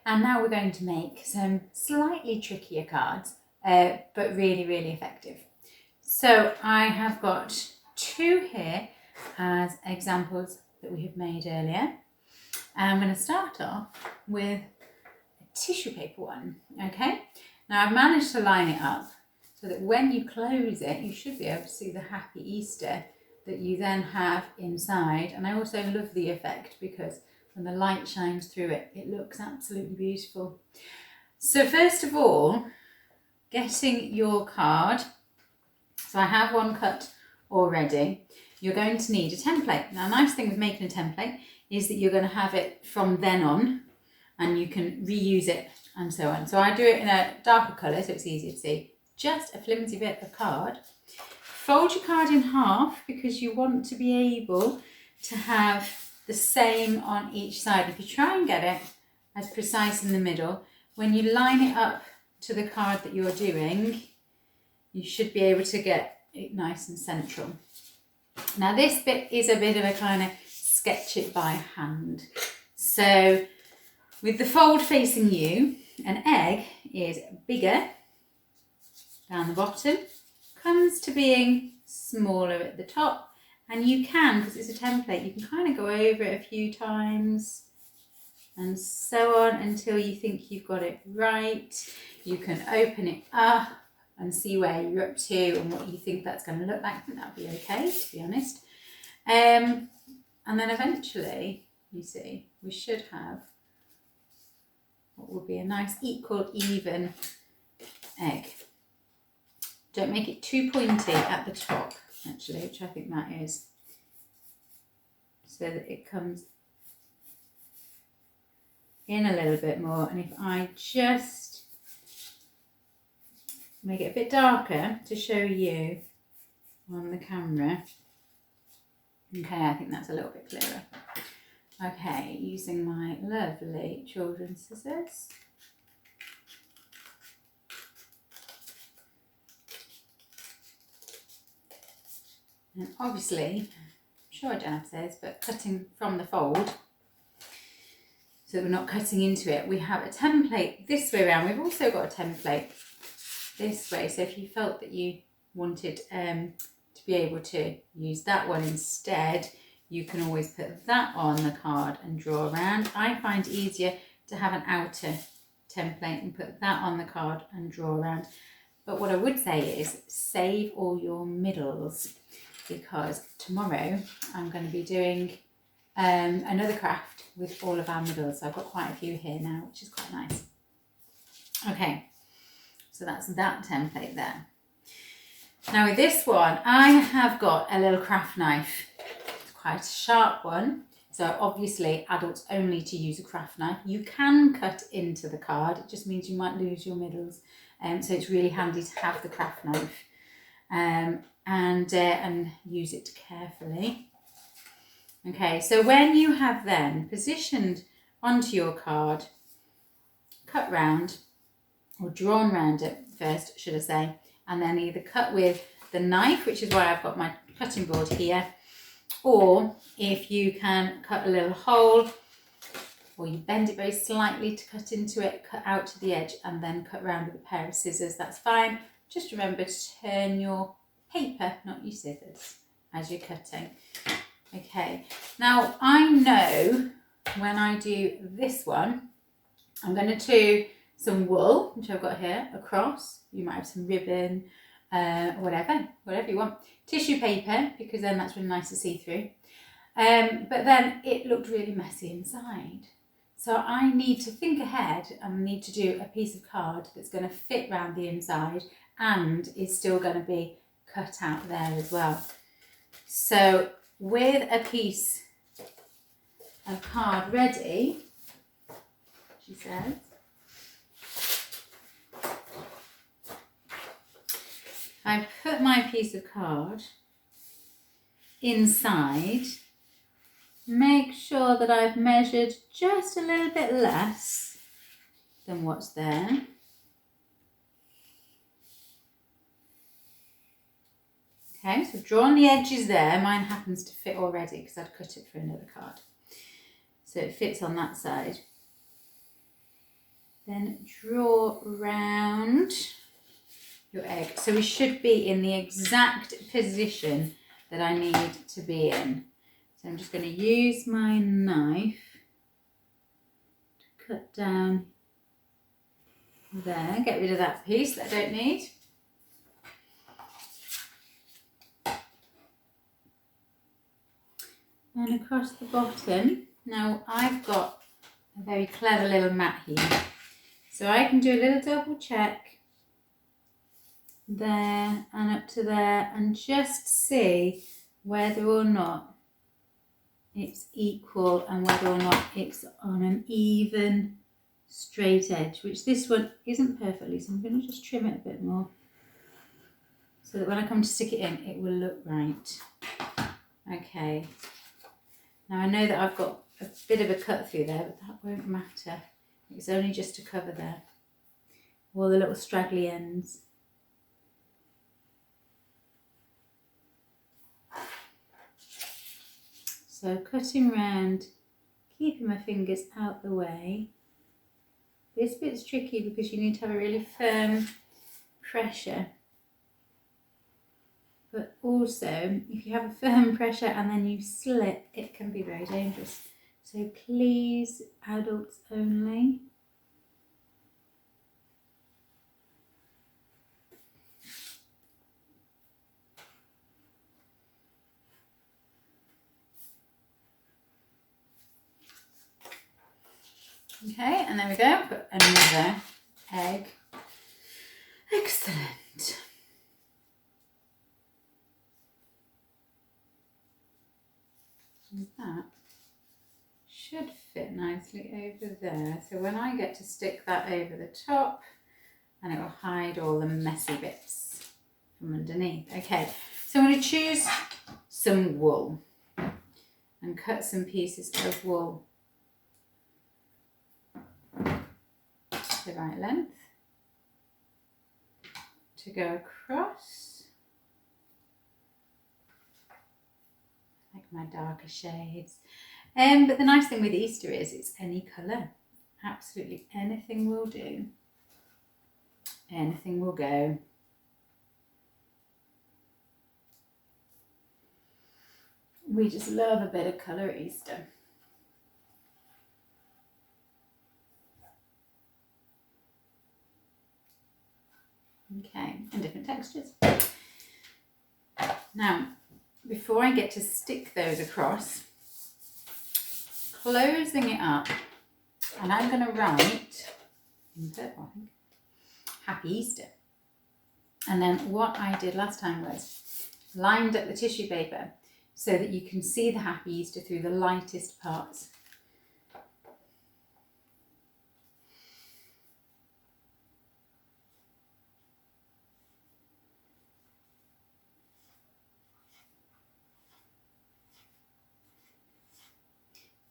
And now we're going to make some slightly trickier cards, but really, really effective. So I have got 2 here as examples that we have made earlier. I'm going to start off with a tissue paper one, okay? Now I've managed to line it up so that when you close it, you should be able to see the Happy Easter that you then have inside. And I also love the effect because when the light shines through it, it looks absolutely beautiful. So first of all, getting your card. So I have one cut already. You're going to need a template. Now, a nice thing with making a template is that you're going to have it from then on and you can reuse it and so on. So I do it in a darker colour so it's easier to see. Just a flimsy bit of card. Fold your card in half because you want to be able to have the same on each side. If you try and get it as precise in the middle, when you line it up to the card that you're doing, you should be able to get it nice and central. Now this bit is a bit of a kind of sketch it by hand. So with the fold facing you, an egg is bigger down the bottom, comes to being smaller at the top, and you can, because it's a template, you can kind of go over it a few times and so on until you think you've got it right. You can open it up and see where you're up to and what you think that's going to look like. I think that'll be okay, to be honest. And then eventually, you see, we should have what will be a nice equal, even egg. Don't make it too pointy at the top, actually, which I think that is, so that it comes in a little bit more. And if I just make it a bit darker to show you on the camera. Okay, I think that's a little bit clearer. Okay, using my lovely children's scissors. And obviously, I'm sure I don't have scissors, but cutting from the fold, so that we're not cutting into it. We have a template this way around. We've also got a template this way. So if you felt that you wanted to be able to use that one instead, you can always put that on the card and draw around. I find it easier to have an outer template and put that on the card and draw around. But what I would say is save all your middles, because tomorrow I'm going to be doing another craft with all of our middles. So I've got quite a few here now, which is quite nice. Okay, so that's that template there. Now with this one, I have got a little craft knife. It's quite a sharp one. So obviously adults only to use a craft knife. You can cut into the card. It just means you might lose your middles. So it's really handy to have the craft knife and use it carefully. Okay, so when you have then positioned onto your card, cut round, or drawn round it first, should I say, and then either cut with the knife, which is why I've got my cutting board here, or if you can cut a little hole, or you bend it very slightly to cut into it, cut out to the edge, and then cut round with a pair of scissors, that's fine. Just remember to turn your paper, not your scissors, as you're cutting. Okay, now I know when I do this one, I'm going to do some wool, which I've got here, across. You might have some ribbon, whatever you want. Tissue paper, because then that's really nice to see through. But then it looked really messy inside. So I need to think ahead and need to do a piece of card that's going to fit round the inside and is still going to be cut out there as well. So with a piece of card ready, she says, I put my piece of card inside, make sure that I've measured just a little bit less than what's there. Okay, so I've drawn the edges there. Mine happens to fit already because I'd cut it for another card. So it fits on that side. then draw round your egg. So we should be in the exact position that I need to be in. So I'm just going to use my knife to cut down there, get rid of that piece that I don't need. And across the bottom. Now I've got a very clever little mat here. So I can do a little double check there and up to there and just see whether or not it's equal and whether or not it's on an even straight edge, which this one isn't perfectly, so I'm going to just trim it a bit more so that when I come to stick it in it will look right. Okay, now I know that I've got a bit of a cut through there, but that won't matter. It's only just to cover there, all the little straggly ends. So cutting round, keeping my fingers out the way. This bit's tricky because you need to have a really firm pressure. But also, if you have a firm pressure and then you slip, it can be very dangerous. So please, adults only. Okay, and there we go. Put another egg. Excellent. And that should fit nicely over there. So when I get to stick that over the top, and it will hide all the messy bits from underneath. Okay, so I'm going to choose some wool and cut some pieces of wool the right length to go across. Like my darker shades. But the nice thing with Easter is it's any colour. Absolutely anything will do. Anything will go. We just love a bit of colour at Easter. Okay, and different textures. Now, before I get to stick those across, closing it up, and I'm going to write in purple, I think, Happy Easter. And then what I did last time was lined up the tissue paper so that you can see the Happy Easter through the lightest parts.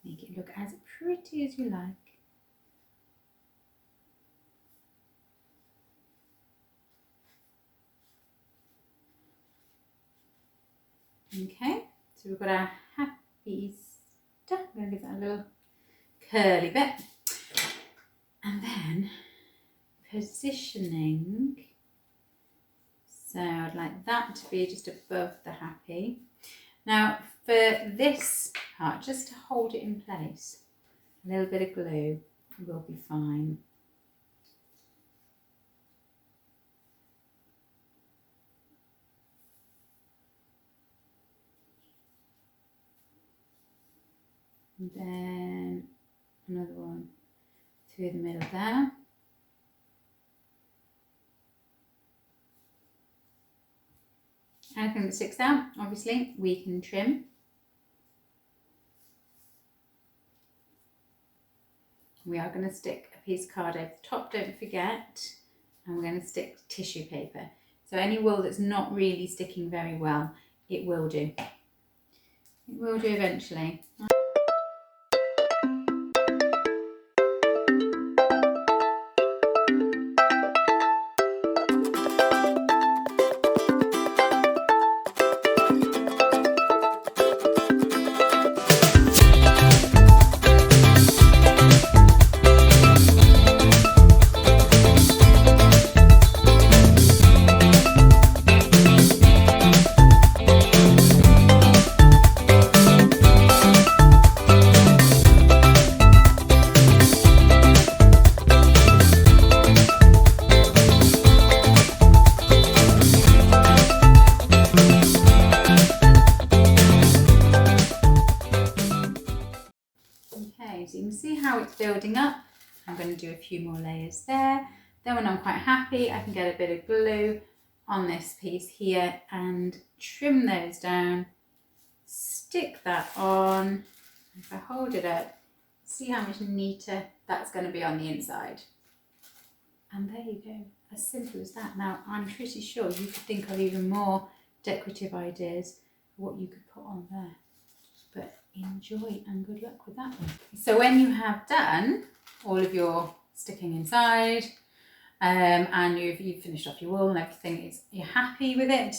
Make it look as pretty as you like. Okay, so we've got our Happy Easter. I'm going to give that a little curly bit. And then positioning. So I'd like that to be just above the happy. Now for this part, just to hold it in place, a little bit of glue will be fine. And then another one through the middle there. Anything that sticks out, obviously, we can trim. We are going to stick a piece of card over the top, don't forget, and we're going to stick tissue paper. So any wool that's not really sticking very well, it will do. It will do eventually. see how it's building up. I'm going to do a few more layers there. Then when I'm quite happy, I can get a bit of glue on this piece here and trim those down, stick that on. If I hold it up, see how much neater that's going to be on the inside. And there you go, as simple as that. Now, I'm pretty sure you could think of even more decorative ideas for what you could put on there. But enjoy and good luck with that one. So when you have done all of your sticking inside, and you've finished off your wool and everything, you're happy with it,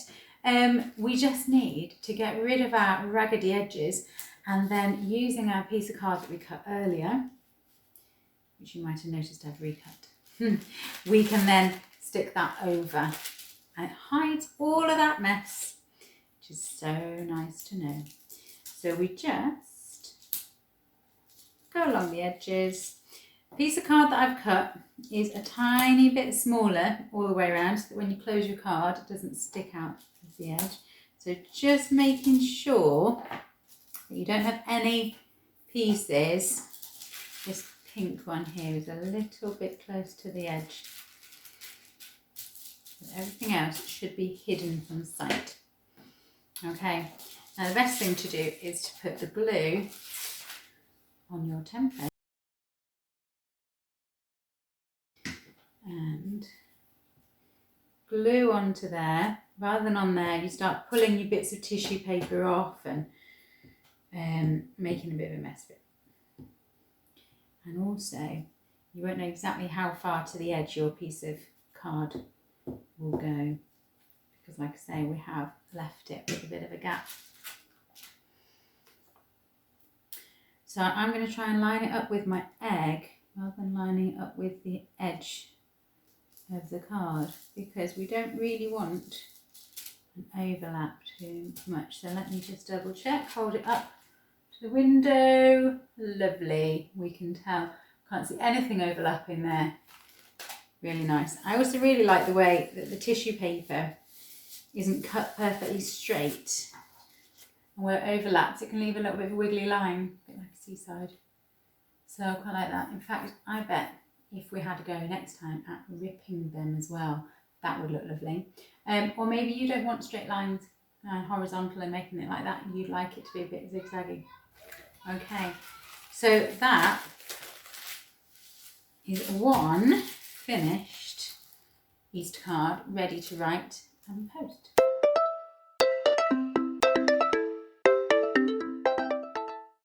we just need to get rid of our raggedy edges, and then using our piece of card that we cut earlier, which you might have noticed I've recut, we can then stick that over, and it hides all of that mess, which is so nice to know. So we just go along the edges. The piece of card that I've cut is a tiny bit smaller all the way around, so that when you close your card it doesn't stick out of the edge. So just making sure that you don't have any pieces. This pink one here is a little bit close to the edge. But everything else should be hidden from sight. Okay, now the best thing to do is to put the glue on your template and glue onto there. Rather than on there, you start pulling your bits of tissue paper off and making a bit of a mess of it. And also, you won't know exactly how far to the edge your piece of card will go, because like I say, we have left it with a bit of a gap. So I'm going to try and line it up with my egg rather than lining it up with the edge of the card, because we don't really want an overlap too much. So let me just double check, hold it up to the window. Lovely, we can tell, can't see anything overlapping there. Really nice. I also really like the way that the tissue paper isn't cut perfectly straight, and where it overlaps it can leave a little bit of a wiggly line, a bit like a seaside. So I quite like that. In fact, I bet if we had to go next time at ripping them as well, that would look lovely. Or maybe you don't want straight lines and horizontal and making it like that, you'd like it to be a bit zigzaggy. Okay, so that is one finished Easter card ready to write and post.